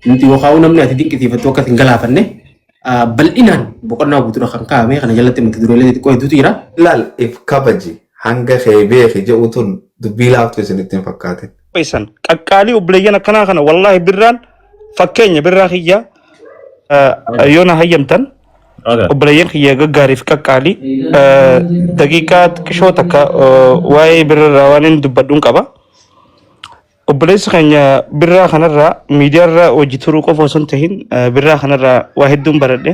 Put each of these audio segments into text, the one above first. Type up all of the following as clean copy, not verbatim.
Nuti wakau namni ati dinqisiifatu akka hin galaafanne bal'inaan boqonnaa guutuudha kan kaa'ame kana jalatti mata duree xiqqoo hedduutu jira. Laal if kabaji hanga kee jedhutuun dubbii laaftu isinitti hin fakkaate. Paisan qaqqaalii obboleeyyan akkanaa kana wallaahi birraan fakkeenya birraa kiyya yoo na hayyamtan obboleeyyan kiyya gaggaariif qaqqaalii daqiiqaa xiqqishoo takka waa'ee birraa waan inni dubbadhuun qaba. Obboleessi keenya birraa kanarraa miidiyaarraa hojii turuu qofa osoo hin tahin birraa kanarraa waa hedduun baradhe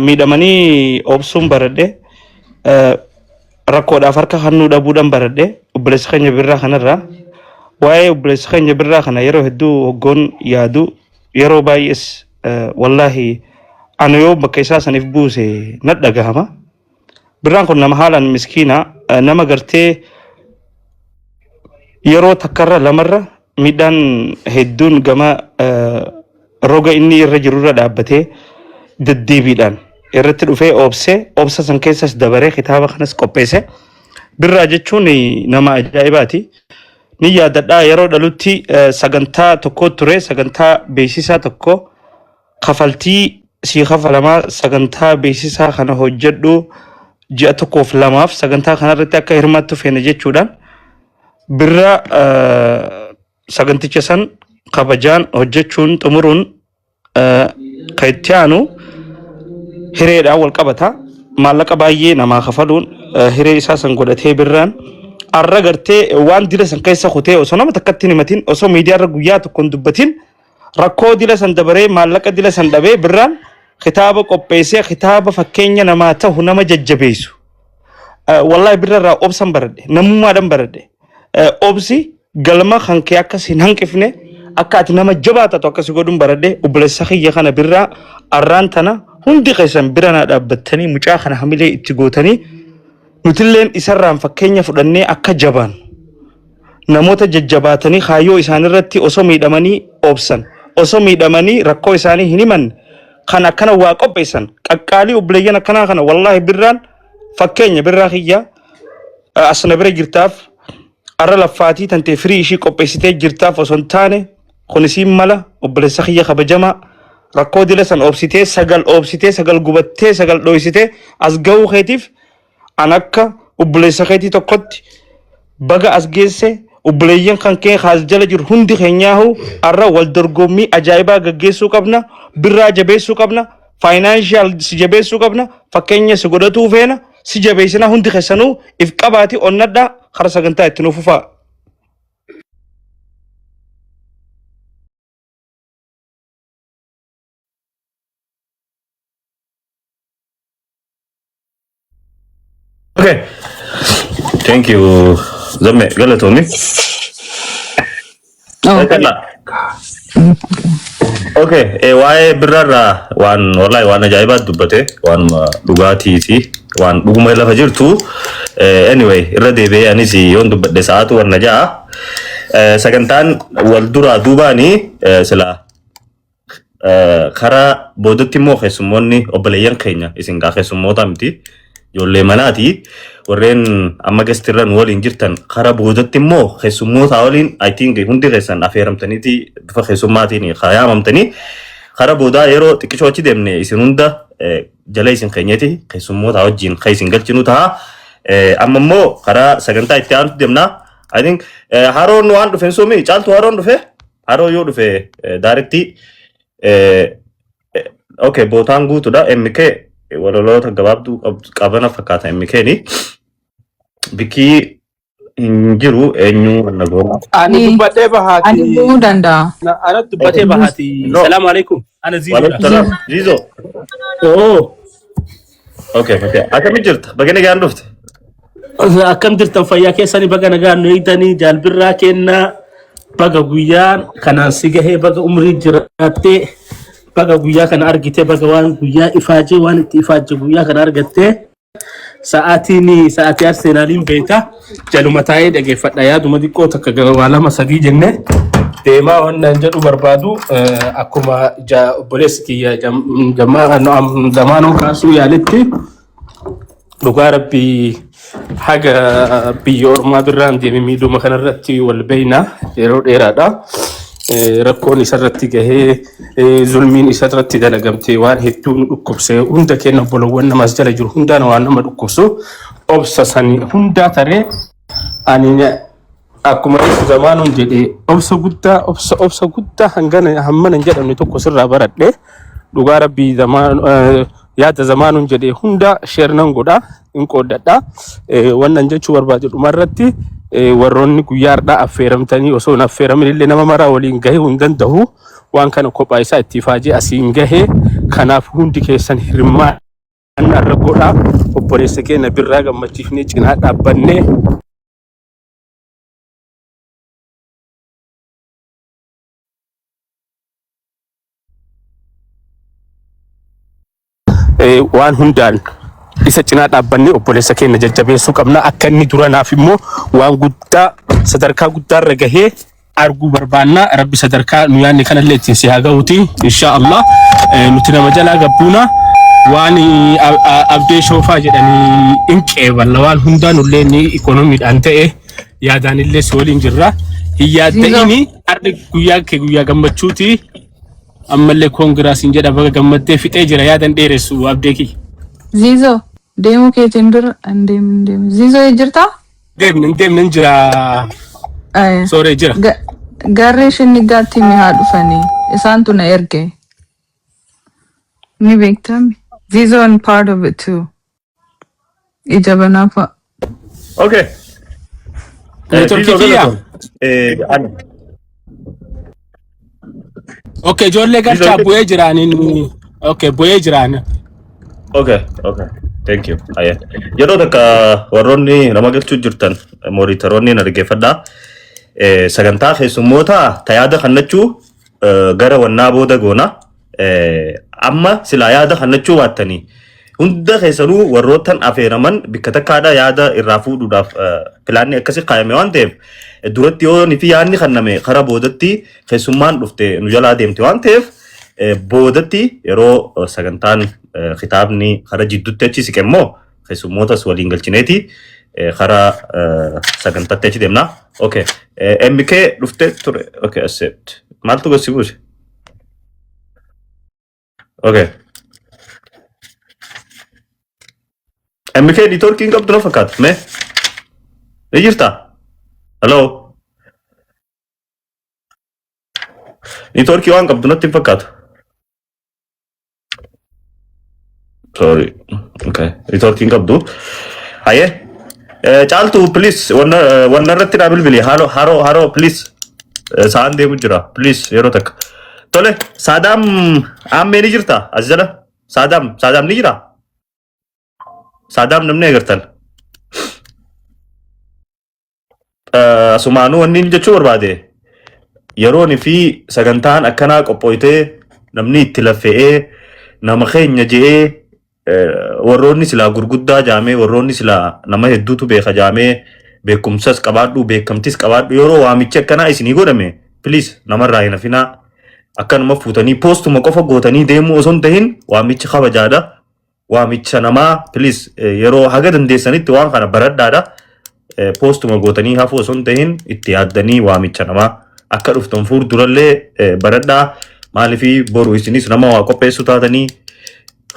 miidhamanii obsuun baradhe rakkoodhaaf harka hannuu dhabuudhaan baradhe obboleessi keenya birraa kanarraa waa'ee obboleessi keenya birraa kana yeroo hedduu hoggoon yaadu yeroo baay'ees wallaahi ana yoo bakka isaa saniif buuse na dhagahama. Birraan kun nama haalaan miskiina nama gartee yeroo takkarra lamarra midhaan hedduun gama roga inni irra jirurra dhaabbatee deddeebiidhaan irratti dhufee obsa san keessas dabaree kitaaba kanas qopheesse. Birraa jechuun nama ajaa'ibaati. Ni yaadadhaa yeroo dhalutti sagantaa tokko ture sagantaa beeksisaa tokko kafaltii sii kafalamaa sagantaa beeksisaa kana hojjedhu ji'a tokkoof lamaaf sagantaa kanarratti akka hirmaattu feene jechuudhaan birra saganticha san kabajaan hojjechuun xumuruun kan itti aanu hireedhaan wal qabata maallaqa baay'ee namaa kafaluun hiree isaa san godhatee birraan arra gartee waan dila san keessa kutee osoo nama takkatti himatin osoo miidiyaarra guyyaa tokkoon dubbatin rakkoo dila san dabaree maallaqa dila san dhabee birraan kitaaba qopheessee kitaaba fakkeenya namaa ta'u nama jajjabeessu wallahi birrarraa obsan baradhe namummaadhaan baradhe obsi galma kan kee akkas hin hanqifne akka ati nama jabaatatu akkas godhuun baradhe obboleessa kiyya kana birraa arraan tana hundi keessan bira naa dhaabbattanii mucaa kana hamilee itti gootanii nutilleen isarraan fakkeenya fudhannee akka jabaan namoota jajjabaatanii kaayyoo isaanirratti osoo miidhamanii obsan osoo miidhamanii rakkoo isaanii hin himanne kan akkana waa qopheessan qaqqaalii obboleeyyan akkanaa kana wallaahi birraan fakkeenya birraa kiyya asna bira jirtaaf arra laffaatii tantee firii ishii qopheessitee jirtaaf osoo hin taane kunisiin mala obboleessa kiyya kabajamaa rakkoo dila san obsitee sagal gubattee sagal dhoysitee as ga'uu keetiif an akka obboleessa keetii tokkotti baga as geesse obboleeyyan kan kee haas jala jiru hundi keenyaahu arra wal dorgommii ajaa'ibaa gaggeessuu qabna birraa jabeessuu qabna faayinaanshiyaal si jabeessuu qabna fakkeenya si godhatuu feena si jabeessina hundi keessanuu if qabaati onnadhaa kara sagantaa itti nuuf fufaa. Okay. Thank you. Zamme galatoomi. Okay, waa'ee birrarraa waan wallahi waan ajaa'ibaa dubbate waan dhugaatiiti waan dhuguma lafa jirtu anyway irra deebi'ee anis yoon dubbadhe sa'aatu warna ja'a sagantaan wal duraa duubaanii sila karaa boodatti immoo keessummoonni obboleeyyan keenya isin gaa keessummoota miti ijoollee manaati warreen amma gastirran waliin jirtan karaa boodatti immoo keessummoota waliin I think hundi keessan affeeramtaniiti bifa keessummaatiin yaamamtanii karaa boodaa yeroo xiqqishoo achi deemne isin hunda jala isin keenyati keessummoota wajjin kan isin galchinu ta'a amma immoo karaa sagantaa itti aanutti deemna I think haroon waan dhufeen soomii caaltu haroon dhufe haroo yoo dhufe daaretti okay bootaan guutuudha MK waloloota gabaabduu qabana fakkaata MKni bikii hin jiru eenyu wanna goona ani dubbatee bahaati ani dhumuu danda'a. ana dubbatee bahaati salaamu alaikum ana Zizo oh okay akkami jirta bagana gaan dhufte akkam jirtan fayyaa keessanii baga nagaan eegdanii jaalbirraa kennaa baga guyyaan kanaan si gahee baga umrii jiraattee baga guyyaa kana argite baga waan guyyaa ifaajee waan itti ifaajee guyyaa kana argattee sa'aatii Arsenaaliin beeka jaluma taa'ee dhageeffadha yaaduma xiqqoo takka waa lama sadii jenne deemaa wannan jedhu barbaadu akkuma obboleessi kiyya lamaanuu kaasuu yaaletti dhugaa rabbii haga biyya ormaa birraan deeme miidhuma kanarratti wal beeyna yeroo dheeraadha. rakkoon isarratti gahee zulmiin isarratti dalagamtee waan hedduu nu dhukkubsee hunda keenya bolowwan namas jala jiru hundaan waan nama dhukkubsu obsa sanii hundaa taree ani akkuma zamaanuun jedhee obsa guddaa hangana hammana hin jedhamne tokko sirraa baradhe dhugaa rabbii yaada zamaanuun jedhee hunda sheernan godha hin qooddadha wannan jechuu barbaade dhumarratti warroonni guyyaardhaa affeeramtanii osoo hin affeeramin illee nama maraa waliin gahee hin danda'u waan kana kophaa isaa itti faajee asiin gahee kanaaf hundi keessan hirmaan irra godha obboleessa keenya birraa gammachiifnee cinaa dhaabbannee waan hundaan isa cinaa dhaabbanne obboleessa keenya jajjabeessuu qabna akka inni duranaaf immoo waan guddaa sadarkaa guddaarra gahee arguu barbaanna rabbi sadarkaa nu yaanne kanallee ittiin si haa ga'uuti insha Allah nuti nama jalaa gabbuuna waan abdee shoofaa jedhanii hin qeeballa waan hundaan illee ni ikoonomiidhaan ta'e yaadaan illee si waliin jirra hin yaadda'ini ardi guyyaa gammachuuti ammallee koongiraasiin jedha baga gammaddee fixee jira yaadan dheeressu abdee kiyya. Zizo, deemu keetiin dura deemu. Zizo jirtaa? Deemne jira. Sooree jira. Garee shinni gaatti mi haa dhufanii isaantu na erge. Ni beektami. Zizo and part of it too. Ija banaafa. Okay. Turkii kiyya? Okay, ijoollee galchaa bu'ee jiraaniin. Okay, bu'ee jiraan. Okay. Thank you. Yeroo takka warroonni nama galchuu jirtan mooritaroonni na dhaggeeffadhaa. Sagantaa keessummoota tajaajila kannachuu gara wannaa booda goona. Amma silaa yaada kannachuu baattanii hunda keessanuu warroottan affeeraman bikka takkaadha yaada irraa fuudhuudhaaf pilaanni akkasii kaayame waan ta'eef duratti yoo nifi yaadni kanname karaa boodatti keessummaan dhufte nu jalaa deemte waan ta'eef boodatti yeroo sagantaan kitaabni karaa jidduutti achi siqe immoo keessummootas waliin galchineeti karaa sagantaatti achi deemna. Okay. MK dhufte ture. Okay, accept. Maaltu gosi buuse? Okay. MK networking qabdu na fakkaata mee? Ni jirta? Hello? Networking waan qabdu natti hin fakkaatu. Sorry. Okay. Networking qabdu. Haye. Caaltu please wanna irratti na bilbili. Haro please. Saan deemu jira. Please yeroo takka. Tole, Saddam ammee ni jirta? As jala? Saddam ni jira? Saddam namni agartan. Asumaanuu wanni jechuu barbaade yeroon fi sagantaan akkanaa qophooytee namni itti laffe'ee nama keenya je'ee warroonni silaa gurguddaa jaamee warroonni silaa nama hedduutu beeka jaamee beekumsas qabaadhu beekamtis qabaadhu yeroo waamichi akkanaa isinii godhame please namarraa hin hafinaa akkanuma fuutanii poostuma qofa gootanii deemuu osoo hin tahin waamichi kabajaadha. Waamicha namaa please yeroo haga dandeessanitti waan kana baradhaadha. Poostuma gootanii hafuu osoo hin tahin itti yaaddanii waamicha namaa akka dhuftan fuuldurallee baradhaa maaliifii boru isinis nama waa qopheessu taatanii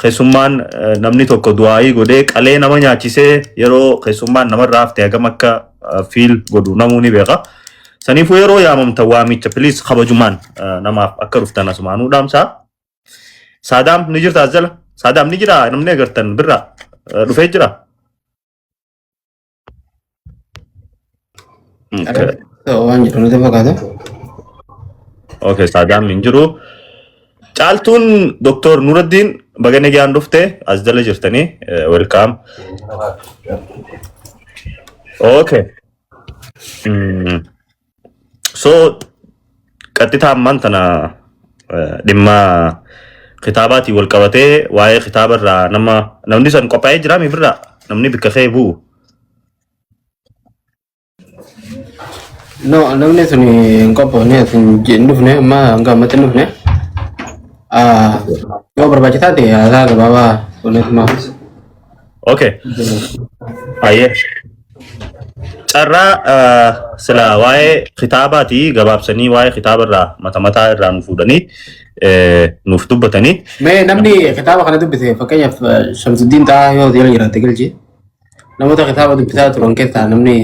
keessummaan namni tokko du'aayii godhee qalee nama nyaachisee yeroo keessummaan namarraa haftee hagam akka fiil godhu namuu ni beeka. Saniifuu yeroo yaamamta waamicha please kabajumaan namaaf akka dhuftan asumaanuu dhaamsaa. Saadaam ni jirta as jala? Saddam ni jira namni agartan birra dhufee jira. Waan jedhu nuti fakkaata. Okay, Saddam hin jiru. Caaltuun Dr. Nuruddin bagane gaan dhufte as jala jirtanii welcome. Okay. So qaxxitaa ammaan tana dhimma kitaabaati wal qabatee waa'ee kitaabarraa namni san qophaa'ee jira mi birra namni bikka kee bu'u. No, namni sun hin qophoofne hin dhufne amma hanga ammatti hin dhufne. Yoo barbaachisaa ta'e haasaa gabaabaa kunis maaf. Okay. Ayyee. carraa sila waa'ee kitaabaati gabaabsanii waa'ee kitaaba mata mataa irraa nu fuudhanii nuuf dubbatanii. Mee namni kitaaba kana dubbise fakkeenyaaf Shamsuddin Tahaa yoo jala jiraate galchi. Namoota kitaaba dubbisaa turan keessaa namni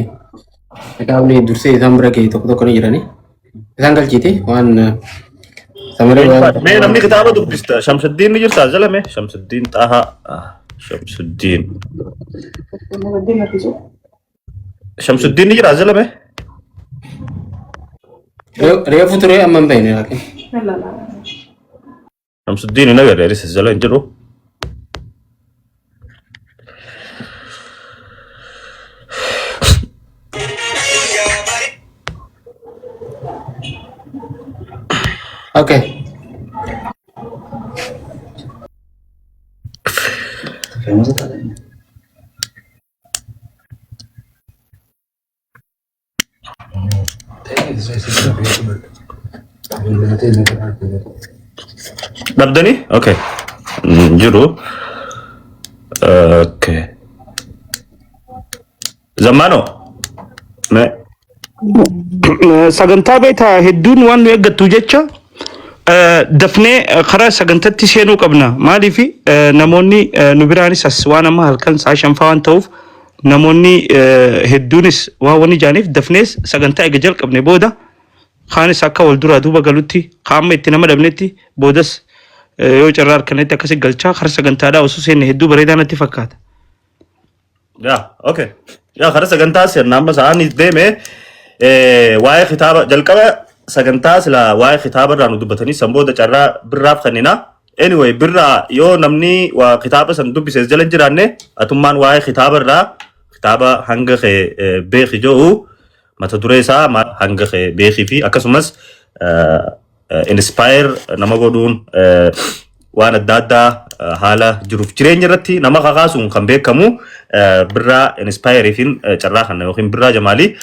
kitaabni dursee isaan bira ga'e tokko tokko ni jirani. Isaan galchiiti waan Mee namni kitaaba dubbista Shamsuddin ni jirtaa jalame Shamsuddin Tahaa Shamsuddin ni jiraa jalame. reefu ture amma hin beekne laakiin. Shamsuddin hin agarre jala hin jiru. Okay. Dhabdanii? Okay. Jiru. Okay. Zamano. sagantaa beektaa hedduun waan nu eeggattu jecha dafnee karaa sagantatti seenuu qabna. Maaliif namoonni nu biraanis as waan amma halkan saa shanfaa waan ta'uuf namoonni hedduunis waan wani jaaniif dafnees sagantaa eega jalqabne booda kaanis akka wal duraa duuba galutti kaama itti nama dhabnetti boodas yoo carraa harkanatti akkasi galchaa karaa sagantaadhaa osoo seenne hedduu bareedaa natti fakkaata. Okay. Karaa sagantaa seenna amma sa'aanis deeme waa'ee kitaaba jalqaba sagantaa sila waa'ee kitaaba irraa nu dubbatanii san booda carraa birraaf kennina. Anyway birraa yoo namni waa kitaaba san dubbisees jala hin jiraanne atummaan waa'ee kitaaba irraa kitaaba hanga beeki jedhu mata duree isaa hanga beekii fi akkasumas inspire nama godhuun waan adda addaa haala jiruuf jireenya irratti nama kakaasuun kan beekamu birraa inspireefiin carraa kana yookiin birraa Jamaalii.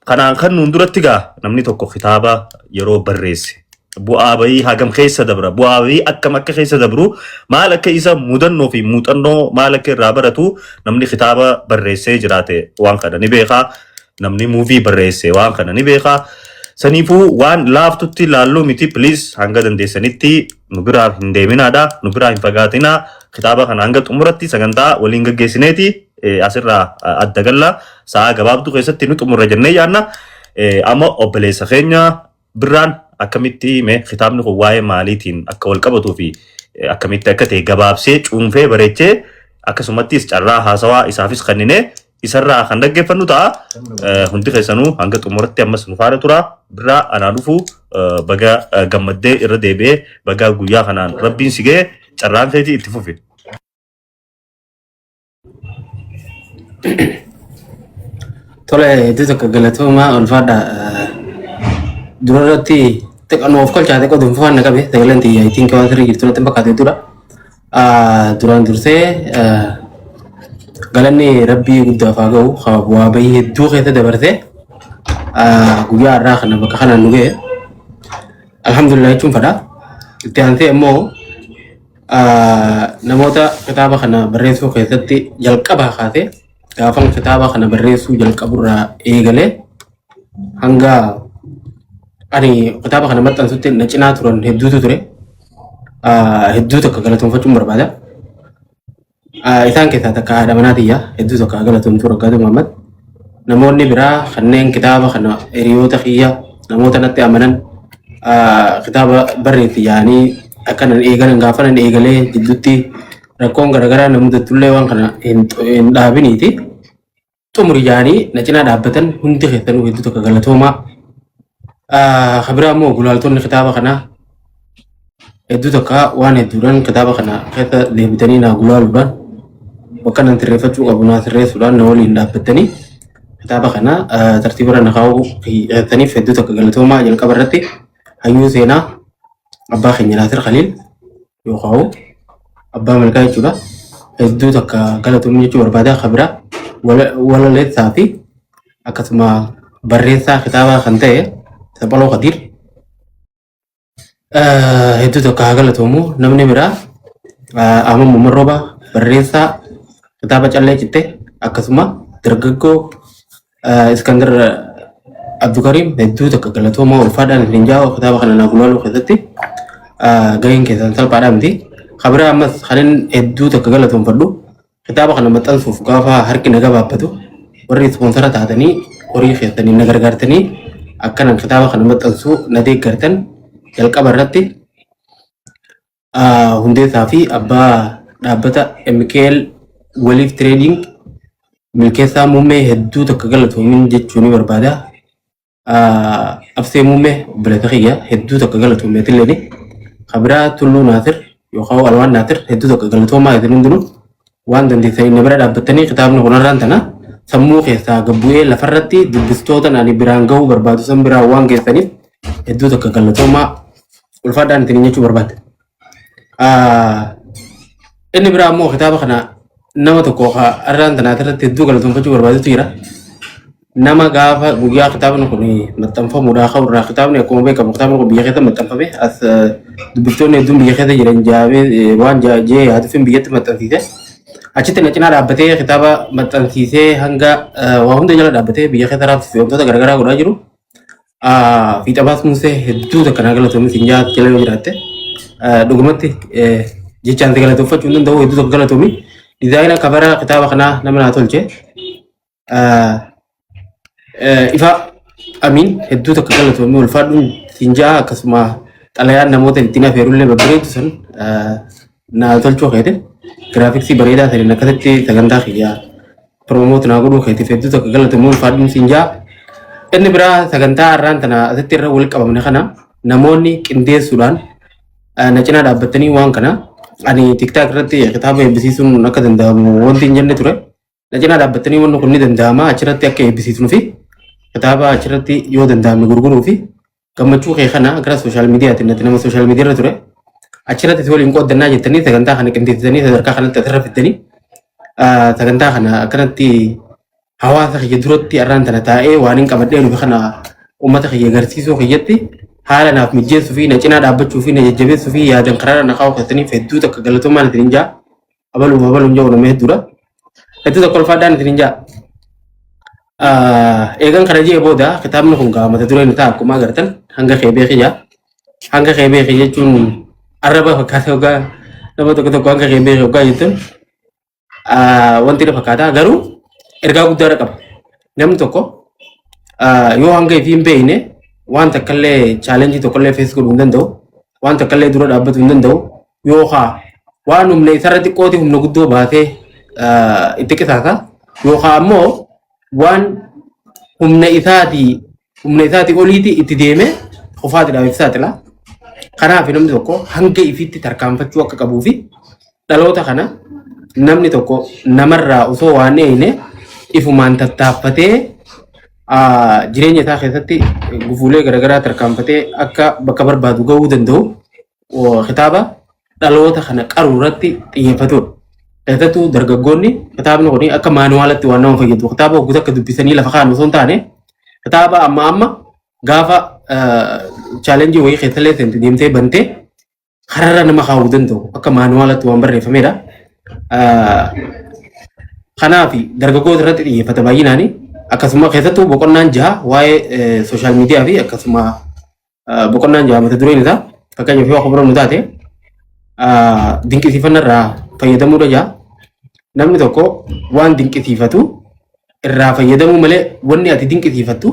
Kanaan kan nuun duratti gaa namni tokko kitaaba yeroo barreesse bu'aa bahii hagam keessa dabra bu'aa bahii akkam akka keessa dabru maal akka isa mudannoo fi muuxannoo maal akka irraa baratu namni kitaaba barreessee jiraate waan kana ni beekaa. Namni muuvii barreesse waan kana ni beekaa. Saniifuu waan laaftutti laalluu miti please hanga dandeessanitti nu biraa hin deeminaadha nu biraa hin fagaatinaa kitaaba kana hanga xumuratti sagantaa waliin gaggeessineeti asirraa adda galla sa'a gabaabduu keessatti nu xumurra jennee yaanna. Amma obboleessa keenya birraan akkamitti mee kitaabni kun waa'ee maaliitiin akka wal qabatuu fi akkamitti akka ta'e gabaabsee cuunfee bareechee akkasumattis carraa haasawaa isaafis kennine isarraa kan dhaggeeffannu ta'a. Hundi keessanuu hanga xumuratti ammas nu faana tura. Birraa anaa dhufu baga gammaddee irra deebi'ee baga guyyaa kanaan rabbiin si ga'e carraan keetii itti fufi. Tole itu tokko galatoomaa ulfaadha. Duratti xiqqoo of kolchaa xiqqoo dhuunfaan naqabe sagalanti I think waan sirrii jirtu natti fakkaate jechuudha. Duraan dursee galanni rabbii guddaaf haa ga'u bu'aa bahii hedduu keessa dabarsee guyyaa har'aa kana bakka kanaan nu ga'e alhamdulillah jechuun fadha. Itti aansee immoo namoota kitaaba kana barreessuu keessatti jalqabaa kaasee gaafan kitaaba kana barreessuu jalqaburraa eegalee hanga ani kitaaba kana maxxansutti na cinaa turan hedduutu ture. Hedduu tokko galatoomfachuun barbaada. Isaan keessaa takka haadha manaatiyya hedduu tokko galatoomtuu Raggaatu Muhammad. Namoonni biraa kanneen kitaaba kana hiriyoota kiyya namoota natti amanan kitaaba barreessi yaanii akkanan eegalan gaafanan eegalee jidduutti rakkoon garaagaraa na mudatullee waan kana hin dhaabiniiti. Xumuri yaanii na cinaa dhaabbatan hundi keessanuu hedduu tokko galatoomaa. Kabiraa immoo gulaaltonni kitaaba kanaa hedduu tokko waan hedduudhaan kitaaba kana keessa deebitanii naa gulaaluudhaan bakka nan sirreeffachuu qabu naa sirreessuudhaan na waliin dhaabbatanii kitaaba kana tartiibara na kaa'uu keessaniif hedduu tokko galatoomaa. Jalqaba irratti hayyuu seenaa abbaa keenya Naasir Khaliil yoo kaa'u abbaa malkaa jechuudha. Hedduu tokko galatoomuu jechuu barbaada. Kabiraa walaleessaa fi akkasuma barreessaa kitaaba kan ta'e Saphaloo Qadiir hedduu tokko haa galatoomu. Namni biraa Ahmad Muhammad Rooba barreessaa kitaaba Callee Cittee akkasuma dargaggoo Iskandar Abdukarim hedduu takka galatooma ulfaadhaan ittiin jaa'u kitaaba kana naa gulaaluu keessatti gaheen keessan salphaadhaa miti. Kabira ammas kanin hedduu takka galatoomfadhu kitaaba kana maxxansuuf gaafa harki na gabaabbatu warri ispoonsara taatanii horii keessanii na gargaartanii akkanan kitaaba kana maxxansuu na deeggartan jalqaba irratti hundeessaa fi abbaa dhaabbata MKL waliif trading milkeessaa muummee hedduu takka galatoomin jechuun barbaada. Absee muummee bilata kiyya hedduu takka galatoomeetillee kabira tulluu naatir yookaan alwaan naatir hedduu takka galatoomaa isin hundinuu waan dandeessanii na bira dhaabbattanii kitaabni kunarraan tana sammuu keessaa gabbu'ee lafarratti dubbistoota ani biraan gahuu barbaadu san biraan waan geessaniif hedduu takka galatoomaa ulfaadhaan ittiin jechuu barbaadde. Inni biraa immoo kitaaba kana nama tokko arraan tanaa irratti hedduu galatoomfachuu barbaadutu jira. Nama gaafa guyyaa kitaabni kun maxxanfamuudhaa ka'urraa kitaabni akkuma beekamu kitaabni kun biyya keessa maxxanfame as dubbistoonni hedduun biyya keessa jiran jaabee waan jee yaadufin biyyatti maxxansiise. Achitti na cinaa dhaabbatee kitaaba maxxansiisee hanga waa hunda jala dhaabbatee biyya keessa raabsise wantoota garaagaraa godhaa jiru. Fiixa baasmuusee hedduu takka naa galatoomi siin jaa jala yoo jiraatte dhugumatti jechaan galatoomfachuu hin danda'u hedduu takka galatoomi. Dizaayina kabara kitaaba kanaa nama naa tolche. Ifa Amin hedduu takka galatoomii ulfaadhuun siinjaa akkasuma xalayaan namoota ittiin afeerullee babbareedu san naa tolchuu keete giraafiksii bareedaa ta'een akkasitti sagantaa kiyyaa piroomoot naa godhuu keetiif hedduu takka galatoomii ulfaadhuun siinjaa. Inni biraa sagantaa har'aan tana asitti irra wal qabamne kana namoonni qindeessuudhaan na cinaa dhaabbatanii waan kana ani tiktaak irratti kitaaba eebbisiisuun akka danda'amu wanti hin jenne ture. Na cinaa dhaabbatanii wanni kun ni danda'ama achirratti akka eebbisiisnuu fi kitaaba achirratti yoo danda'ame gurguruu fi gammachuu kee kana gara sooshaal miidiyaatiin natti nama sooshaal miidiyaa irra ture achirratti waliin qooddannaa jettanii sagantaa kana qindeessitanii sadarkaa kanatti asirra fiddanii sagantaa kana akkanatti hawaasa kiyya duratti arraan tana taa'ee waan hin qabadhee nufi kana uummata kiyya agarsiisuu kiyyatti haala naaf mijeessuu fi na cinaa dhaabbachuu fi na jajjabeessuu fi yaadan karaa na kaa'uu keessaniif hedduu takka galatoomaan isin jaa abaluun jedhu nama hedduudha. Hedduu takka ulfaadhaan isin jaa. Eegan kana jee booda kitaabni kun mata dureen isaa akkuma agartan hanga qeebee kiyya. Hanga qeebee kiyya jechuun arraba fakkaata yookaan nama tokko hanga qeebee yookaan jettuun wanti na fakkaata garuu ergaa guddaa qaba. Namni tokko yoo hanga ifi hin beekne waan takkallee chaalenjii tokkollee fees godhuu hin danda'u. Waan takkallee dura dhaabbatu hin danda'u. Yookaan waan humna isarra xiqqooti humna guddoo baatee itti qisaasa. Yookaan ammoo waan humna isaatii oliiti itti deeme qofaatidhaaf ibsaatila. Kanaaf namni tokko hanga ifitti tarkaanfachuu akka qabuu fi dhaloota kana namni tokko namarraa osoo waan eeyne ifumaan tattaaffatee jireenya isaa keessatti gufuulee garaagaraa tarkaanfatee akka bakka barbaadu gahuu danda'u kitaaba dhaloota kana qaruu irratti xiyyeeffatudha. Keessattuu dargaggoonni kitaabni kun akka maanuwaalatti waan nama fayyadu kitaaba hogguutu akka dubbisanii lafa kaa'an osoo hin taane kitaaba amma gaafa chaalenjii wayii keessallee seenti deemtee bantee kararra nama kaa'uu danda'u akka maanuwaalatti waan barreeffamedha. Kanaaf dargaggoota irratti xiyyeeffata baay'inaani akkasuma keessattuu boqonnaan jaha waa'ee sooshaal miidiyaa fi akkasuma boqonnaan jaha mata dureen isaa fakkeenyaaf yoo akka nu taate dinqisiifannarraa fayyadamuudha jaa. Namni tokko waan dinqisiifatu irraa fayyadamuu malee wanni ati dinqisiifattu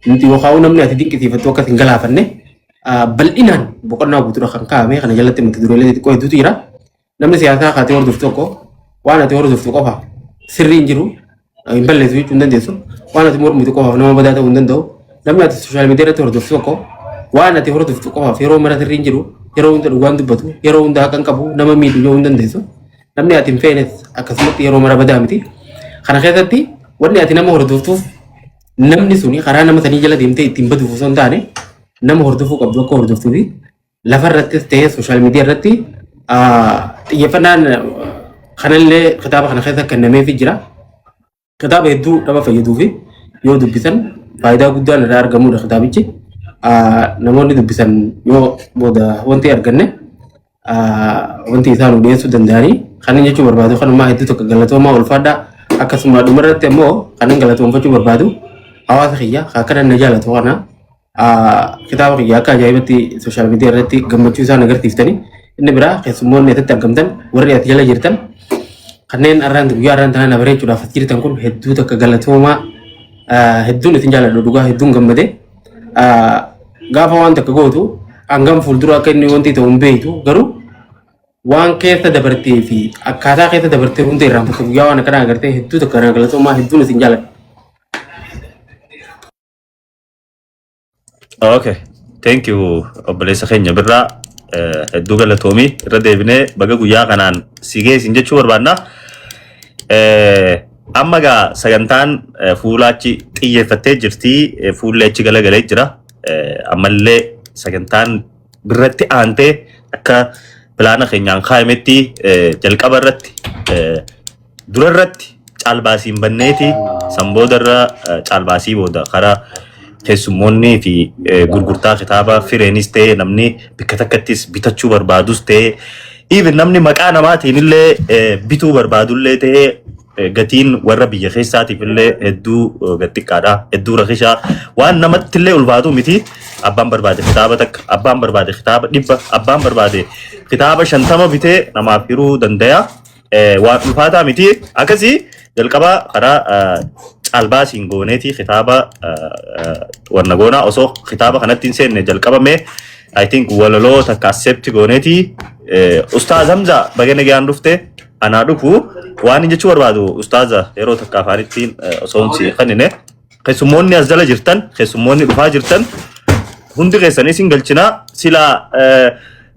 yookaan namni ati dinqisiifattu akkas hin galaafanne bal'inaan boqonnaa guutuudha kan kaa'ame kana jalatti mata dureelee xixiqqoo hedduutu jira. Namni siyaasaa kaatee hordoftu tokko waan ati hordoftu qofa sirrii hin jiru hin balleessu jechuu hin dandeessu. Waan ati mormitu qofaaf nama badaa ta'uu hin danda'u. Namni ati sooshaal miidiyaa irratti hordoftu tokko waan ati hordoftu qofaaf yeroo mara sirrii hin jiru yeroo hunda dhugaan dubbatu yeroo hunda haqan qabu nama miidhu yoo hin dandeessu. Namni ati hin feenes akkasumatti yeroo mara badaa miti. Kana keessatti wanni ati nama hordoftuuf namni suni karaa nama sanii jala deemtee ittiin baduuf osoo hin taane nama hordofuu qabdu akka hordoftuu fi lafa irrattis ta'ee sooshaal miidiyaa irratti xiyyeeffannaan kanallee kitaaba kana keessa kennameefii jira. Kitaaba hedduu nama fayyaduu fi yoo dubbisan faayidaa guddaan irraa argamudha kitaabichi. Namoonni dubbisan yoo booda wanti arganne wanti isaan dhiyeessuu danda'anii kan jechuun barbaadu kanumaa hedduu tokko galatoomaa ulfaadhaa akkasuma dhumarratti immoo kan galatoomfachuu barbaadu hawaasa kiyya akkana na jaalatu kana kitaaba kiyya akka ajaa'ibatti sooshaal miidiyaa irratti gammachuu isaan agarsiiftanii inni biraa keessummoonni asitti argamtan warri ati jala jirtan kanneen guyyaa arraan tanaa na bareechuudhaaf as jirtan kun hedduu takka galatoomaa hedduun isin jaaladhu dhugaa hedduun gammadee gaafa waan takka gootu hangam fuuldura akka inni wanti ta'u hin beektu garuu waan keessa dabartee fi akkaataa keessa dabartee hunda irraan fakka guyyaa waan akkanaa agartee hedduu takka galatoomaa hedduun isin jaaladhu. Okay, thank you obboleessa keenya birraa hedduu galatoomii irra deebinee baga guyyaa kanaan si geessin jechuu barbaadna. Amma gaa sagantaan fuulaachi xiyyeeffattee jirti fuullee achi galagalee jira. Ammallee sagantaan birratti aantee akka pilaana keenyaan kaayametti jalqaba irratti dura irratti caalbaasiin banneeti sanboodarra caalbaasii booda karaa keessummoonni fi gurgurtaa kitaaba fireenis ta'e namni bakka takkattis bitachuu barbaadus ta'e even namni maqaa namaatiin illee bituu barbaadullee ta'e gatiin warra biyya keessaatiif illee hedduu gattiqqaadha hedduu rakishaa waan namatti illee ulfaatu miti abbaan barbaade kitaaba takka abbaan barbaade kitaaba 100 abbaan barbaade kitaaba 50 bitee namaaf hiruu dandaya waan ulfaataa miti akkasii jalqaba karaa caalbaasiin gooneeti kitaaba warna goonaa osoo kitaaba kanatti hin seenne jalqabame I think walaloo takka accept gooneeti Ustaaz Hamza bagana gaan dhufte anaa dhufu waan jechuu barbaadu ustaaza yeroo takka afaanittiin osoo hin kannine keessummoonni as jala jirtan keessummoonni dhufaa jirtan hundi keessanii isin galchinaa sila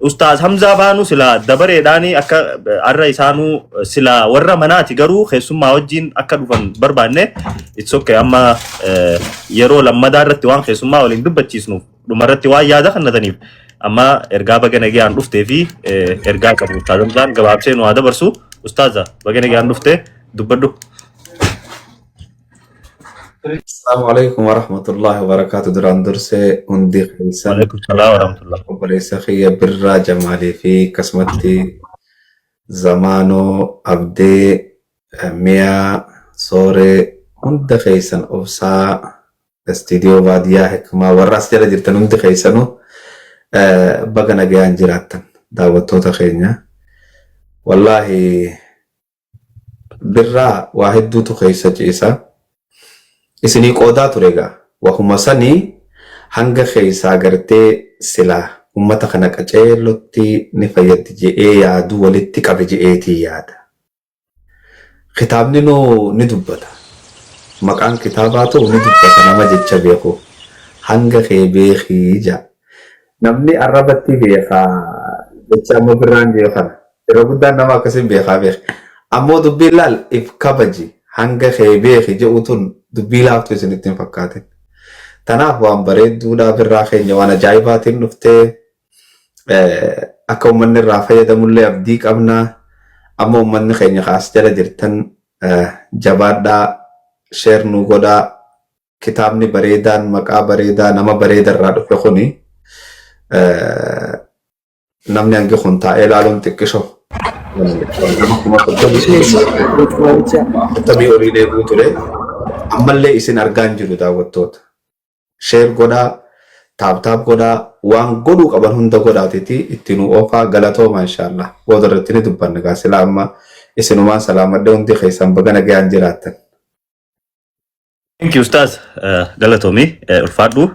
Ustaaz Hamza baanu sila dabareedhaanii akka arra isaanuu sila warra manaati garuu keessummaa wajjin akka dhufan barbaanne it's okay amma yeroo lammadaa irratti waan keessummaa waliin dubbachiisnuuf dhumarratti waan yaada kannataniif amma ergaa bagana gaan dhuftee fi ergaa qabu Ustaaz Hamzaan gabaabsee nu haa dabarsu ustaaza bagana gaan dhuftee dubbadhu. Assalamualaikum warahmatullahi wabarakatuh. Duraan dursee hundi keessan. Waalaikumsalam warahmatullahi. Obboleessa kiyya Birraa Jamaalii fi akkasumatti Zamaanoo Abdee Miyaa Sooree hunda keessan obsaa istiidiyoo baadiyyaa hikmaa warra as jala jirtan hundi keessanuu baga nagayaan jiraattan daawwattoota keenya. Wallahi Birraa waa hedduutu keessa ciisa. Isinii qoodaa ture gaa wahuma sanii hanga keessaa gartee silaa ummata kana qaceelotti ni fayyaddi je'ee yaadu walitti qabe je'eetii yaada. Kitaabni noo ni dubbata. Maqaan kitaabaa ta'u ni dubbata nama jecha beeku. Hanga kee beekii jaa. Namni arrabatti beekaa jecha amma Birraan beekan. Yeroo guddaan nama akkasiin beekaa beek. Ammoo dubbiin laal if kabaji hanga kee beeki je'utun dubbii laaftu isinittiin fakkaatin. Tanaaf waan bareedduudha Birraa keenya waan ajaa'ibaatiin dhuftee akka uummanni irraa fayyadamullee abdii qabnaa. Amma uummanni keenya kaas jala jirtan jabaadhaa sheer nu godhaa kitaabni bareedaan maqaa bareedaa nama bareeda irraa dhufe kuni namni hangi kun taa'ee ilaaluun xiqqisho. Tabii horii deebuu ture. Ammallee isin argaan jiru daawwattoota. Sheer godhaa, taaptaap godhaa, waan godhuu qaban hunda godhaatiti ittiin oofaa galatooma inshaallah. Booda irratti ni dubbanna gaa silaa amma isinumaan salaamadde hundi keessan baga nagayaan jiraattan. Thank you Ustaaz galatoomi ulfaadhu